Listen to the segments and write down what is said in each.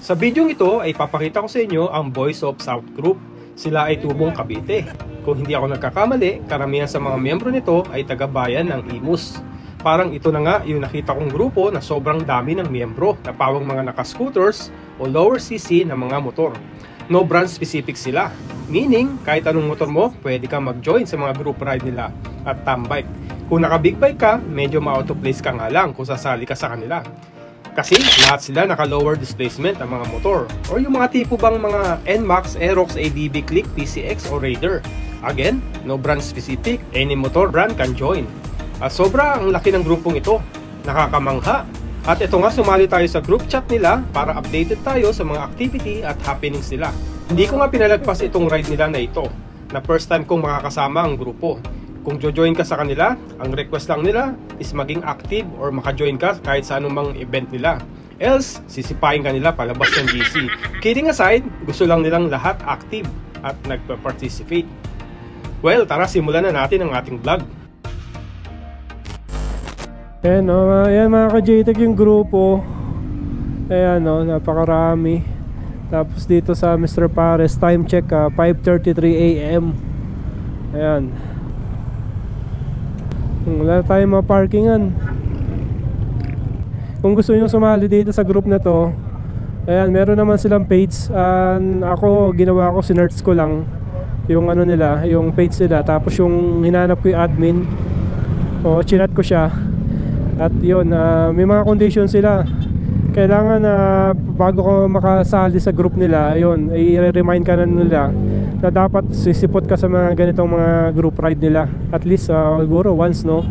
Sa video ito ay papakita ko sa inyo ang Voice of South Group. Sila ay tubong Cavite. Kung hindi ako nagkakamali, karamihan sa mga miyembro nito ay taga-bayan ng Imus. Parang ito na nga yung nakita kong grupo na sobrang dami ng miyembro na pawang mga naka-scooters o lower cc na mga motor. No brand specific sila. Meaning, kahit anong motor mo, pwede kang mag-join sa mga group ride nila at tambike. Kung naka-big bike ka, medyo ma-auto place ka nga lang kung sasali ka sa kanila. Kasi lahat sila naka-lower displacement ang mga motor. O yung mga tipo bang mga NMAX, Aerox, ADB, Click, PCX o Raider. Again, no brand specific, any motor brand can join. At sobra ang laki ng grupong ito. Nakakamangha. At ito nga, sumali tayo sa group chat nila para updated tayo sa mga activity at happenings nila. Hindi ko nga pinalagpas itong ride nila na ito, na first time kong makakasama ang grupo. Kung jo-join ka sa kanila, ang request lang nila is maging active or maka-join ka kahit sa anumang event nila. Else, sisipain ka nila palabas ng GC. Kidding aside, gusto lang nilang lahat active at nagpa-participate. Well, tara simulan na natin ang ating vlog. Ayan o, ayan mga ka-JTech yung grupo. Ayan o, napakarami. Tapos dito sa Mr. Pares, time check 5:33 AM. Ayan. Wala tayong mga parkingan. Kung gusto nyo sumali dito sa group na to, ayan, meron naman silang page. Ako, ginawa ko, sinerch ko lang yung ano nila, yung page nila. Tapos yung hinanap ko yung admin, o chinat ko siya. At yun, may mga conditions sila. Kailangan bago ko makasali sa group nila, yun, i-remind ka na nila na dapat sisipot ka sa mga ganitong mga group ride nila. At least siguro once, no?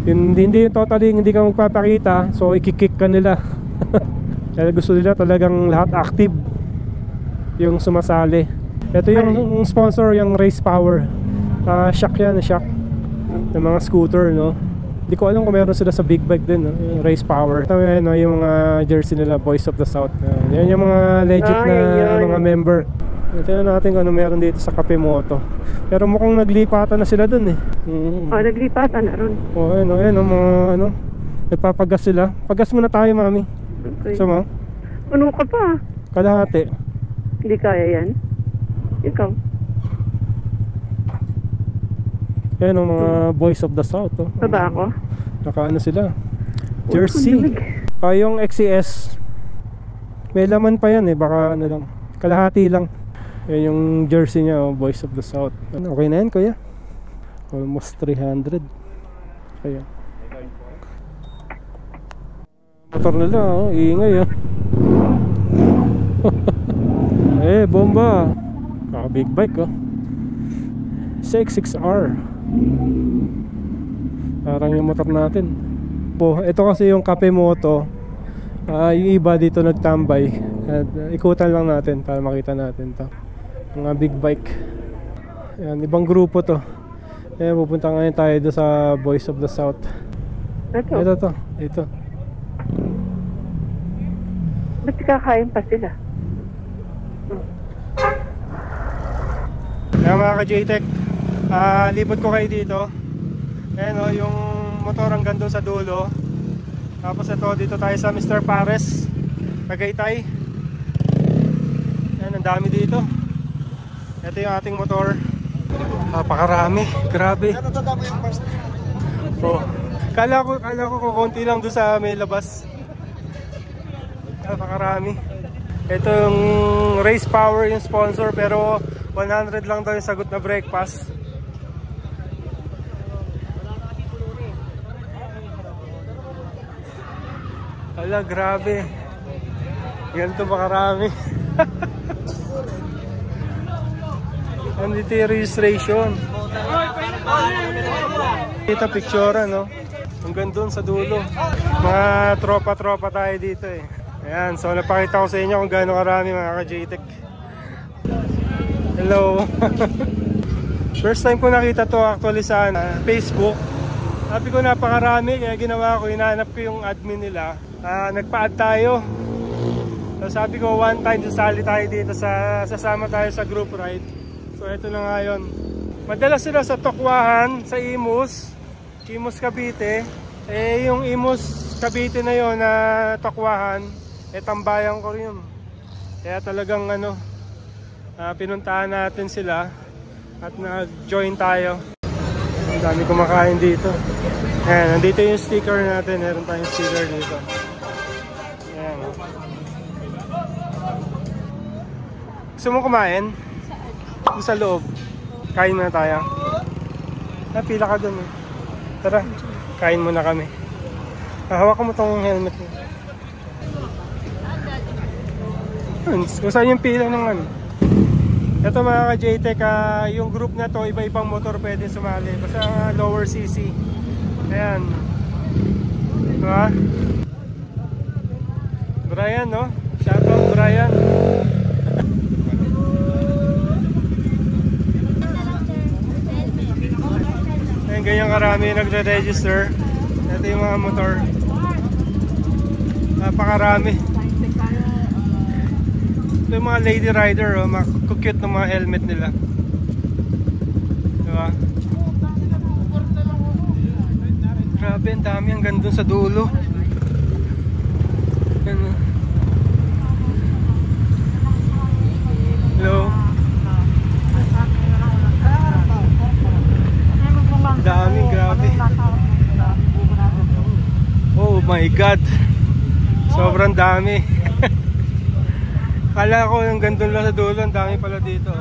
Hindi totally hindi ka magpapakita, so ikikik ka nila. Kaya gusto nila talagang lahat active yung sumasali. Ito yung sponsor, yung Race Power. Shock yan, shock ng mga scooter, no? Hindi ko alam kung meron sila sa big bike din, no? Yung Race Power. Ito yung mga jersey nila, Voice of the South. Yan yung mga legit na mga member. Tingnan natin kung ano meron dito sa Cafe Moto. Pero mukhang naglipatan na sila dun eh. Naglipatan na ron. Ayun, mga nagpapagas sila. Pagas muna tayo, mami. Okay. Sama? Ano ka pa? Kalahati. Hindi kaya yan? Ikaw? Ayan ang mga Voice of the South. Baba ako? Nakaano sila? Jersey. Yung XCS, may laman pa yan eh. Baka ano lang, kalahati lang. Yan yung jersey niya, Voice of the South. Okay na yan, kuya? Almost 300. Kaya motor nila, iingay bomba. Big bike CX-6R. Parang yung motor natin. Ito kasi yung Cafe Moto. Yung iba dito nagtambay. At ikutan lang natin para makita natin to. Mga big bike. Ayan, ibang grupo to. Ayan, pupunta ngayon tayo doon sa Voice of the South. Ito. Ba't kakain pa sila? Kaya mga ka-JTech, libot ko kayo dito. Ayan yung motor hanggang doon sa dulo. Tapos dito tayo sa Mr. Pares, Tagaytay. Ayan, ang dami dito. Ito yung ating motor. Napakarami, grabe. Kala ko kukunti lang doon sa may labas. Napakarami. Ito yung Race Power yung sponsor, pero 100 lang daw yung sagot na brake pass. Ala, grabe. Ganito ba karami? Andito yung registration. Kita picture, no? Hanggang doon sa dulo. Mga tropa-tropa tayo dito eh. Ayan, so napakita ko sa inyo kung gaano karami mga ka-JTech. Hello. First time ko nakita to actually sa Facebook. Sabi ko napakarami, kaya ginawa ko, hinahanap ko yung admin nila. Nagpa-add tayo. So sabi ko one time sasali tayo dito, sasama tayo sa group ride. So ito na nga yun. Madalas sila sa Tokwahan, sa Imus Cavite. Yung Imus Cavite na yun na Tokwahan, tambayan ko rin yun. Kaya talagang pinuntahan natin sila at nag-join tayo. Ang dami kumakain dito. Ayan, nandito yung sticker natin. Meron tayong sticker dito. Ayan. Gusto mo kumain? Sa loob. Kain muna tayo. Pila ka dun. Tara, kain muna kami. Hawakan mo tong helmet mo. Kung saan yung pila ng Ito mga ka-JTech, yung group na to, iba-ibang motor pwede sumali. Basta lower CC. Ayan. Diba? Brian, no? Shoutout Brian. Ayan, ganyan karami nagre-register. Ito yung mga motor. Napakarami. Ito yung mga lady rider, cute ng mga helmet nila. Diba? Grabe, ang dami hanggang dun sa dulo. Hello. Dami, grabe. Oh my God. Sobrang dami. Kala ko yung gandun lang sa dulo, ang dami pala dito.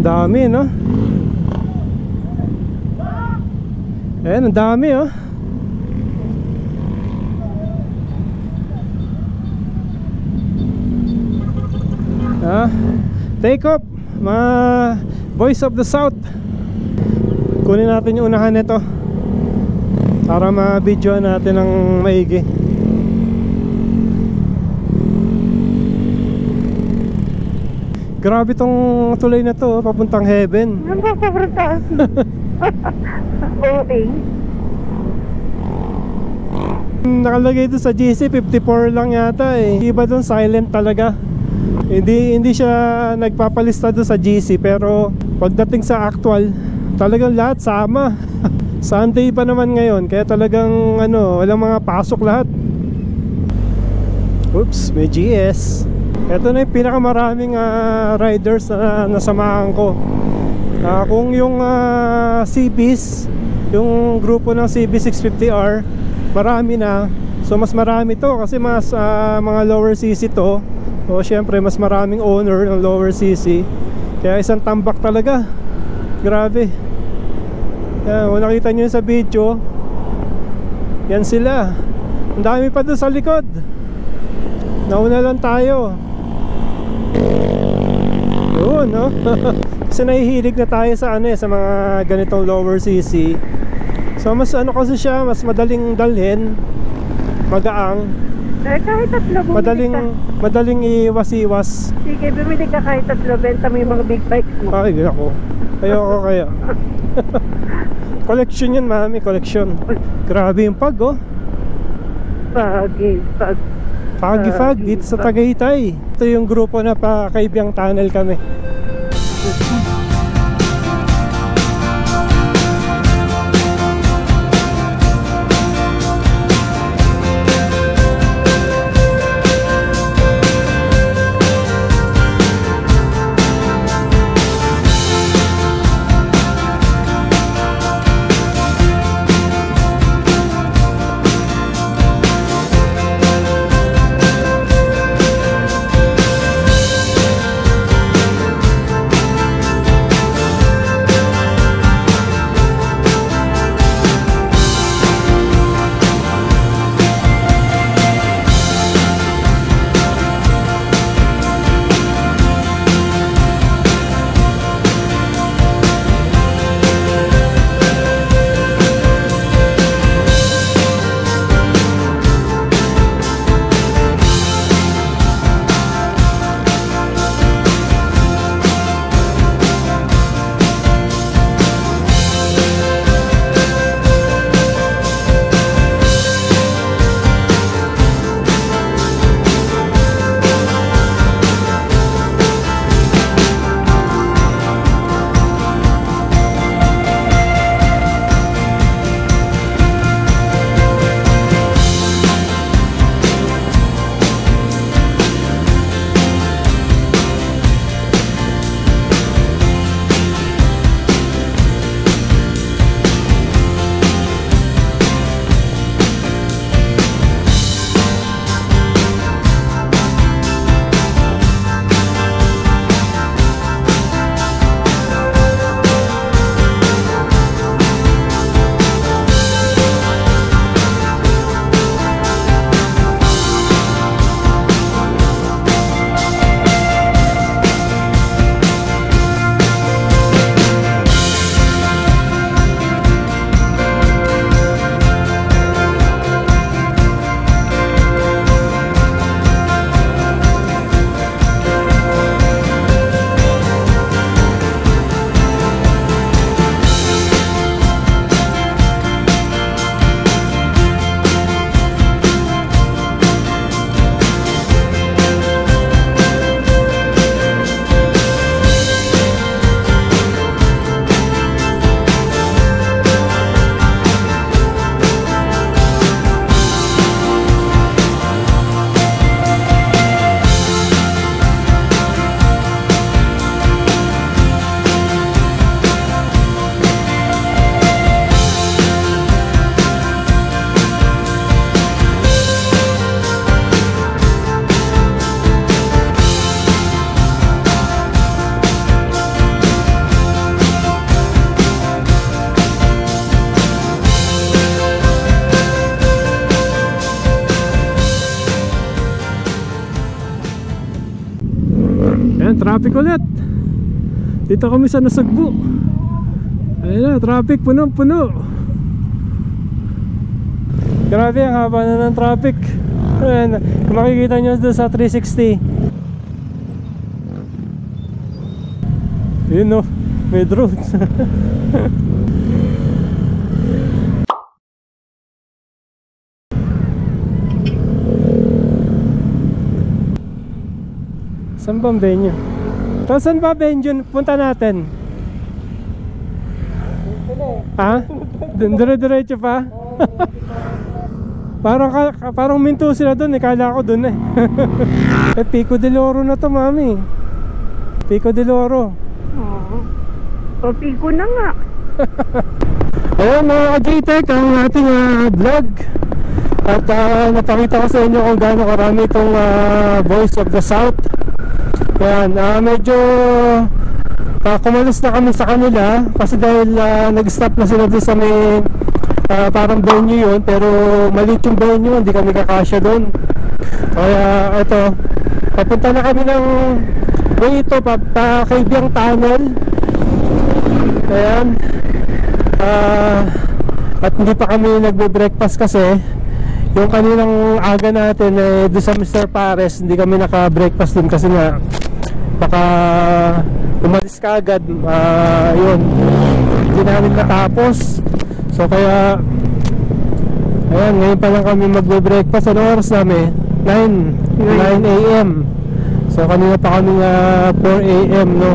Dami, no? Ayan, ang dami, oh. Take off, mga Voice of the South. Kunin natin yung unahan nito para ma-video natin ng maigi. Grabe tong tulay na to, papuntang heaven. Ano ba sobrang taas? Okay. Nakalagay doon sa GC 54 lang yata eh. Iba doon silent talaga. Hindi siya nagpapalista doon sa GC, pero pagdating sa actual, talagang lahat sama. Sunday pa naman ngayon, kaya talagang walang mga pasok lahat. Oops, may GS. Ito na yung pinakamaraming riders na nasamahan ko. Kung yung CBs, yung grupo ng CB650R, marami na. So mas marami to kasi mas mga lower CC to. So syempre mas maraming owner ng lower CC. Kaya isang tambak talaga. Grabe. Kung nakita nyo sa video, yan sila. Ang dami pa doon sa likod. Nauna lang tayo. Yun, no? Kasi nahihilig na tayo sa sa mga ganitong lower CC. So mas kasi siya, mas madaling dalhin, magaang. Kahit tatlo madaling iwas-iwas. Sige, bumili ka kahit tatlo, benta mo yung mga big bikes mo. Ay, ayoko kaya. Collection yan, mami, collection. Grabe yung pag, oh. Pag dito sa Tagaytay. Ito yung grupo na pa Kaibiyang Tunnel kami. Ayan, traffic ulit. Dito kami sa Nasugbu. Ayan na, traffic, puno-puno. Grabe, ang haba na ng traffic. Ayan, kung makikita nyo doon sa 360. Yun no, may drone. Saan ba ang venue? Saan ba venue punta natin? Ha? Dire-diretso pa? Parang minto sila doon, kala ko doon eh. Eh, Pico del Oro na to, mami. Pico del Oro. O, Pico na nga. Ayan mga ka-JTech, ang ating vlog. At napakita ko sa inyo kung gaano karami itong Voice of the South. Ayan, medyo kumalas na kami sa kanila kasi dahil nag-stop na sila doon sa may parang venue yun, pero maliit yung venue, hindi kami kakasya doon. Kaya ito, papunta na kami ng way ito, Kaibiyang Tunnel. Ayan, at hindi pa kami nagbe-breakfast kasi yung kaninang aga natin doon sa Mr. Pares, hindi kami naka-breakfast doon kasi nga baka umalis ka agad, yun, hindi namin natapos. So kaya ayan, ngayon pa lang kami magbe-breakfast. Anong oras namin? 9 AM. So kanina pa kami 4 AM, no?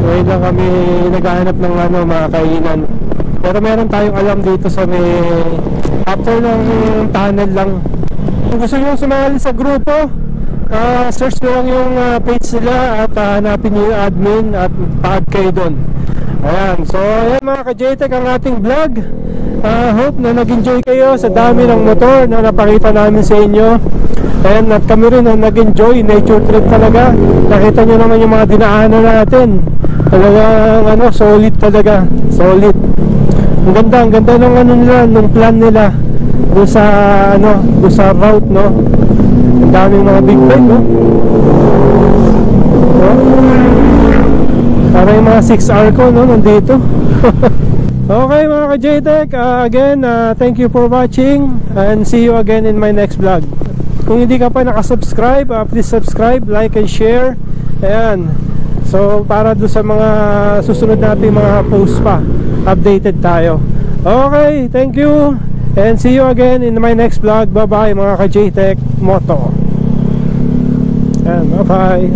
Ngayon lang kami naghahanap ng mga kainan. Pero meron tayong alam dito sa may after ng tunnel lang. Kung gusto nyo sumali sa grupo, search nyo lang yung page nila at hanapin nyo yung admin at tag kayo doon. Ayan, so ayan mga ka-JTech ang ating vlog. Hope na nag-enjoy kayo sa dami ng motor na napakita namin sa inyo. Ayan, at kami rin na nag-enjoy, nature trip talaga. Nakita nyo naman yung mga dinaanan natin. Talagang solid talaga, solid. Ang ganda ng nila, ng plan nila doon sa doon sa route, no. Ang daming mga big bike, no. Para yung mga 6R ko, no, nandito. Okay mga ka-JTech, again, thank you for watching and see you again in my next vlog. Kung hindi ka pa nakasubscribe, please subscribe, like and share. Ayan, so para doon sa mga susunod natin mga posts pa, updated tayo. Okay, thank you and see you again in my next vlog. Bye bye mga ka-JTech Moto. Ayan, bye bye.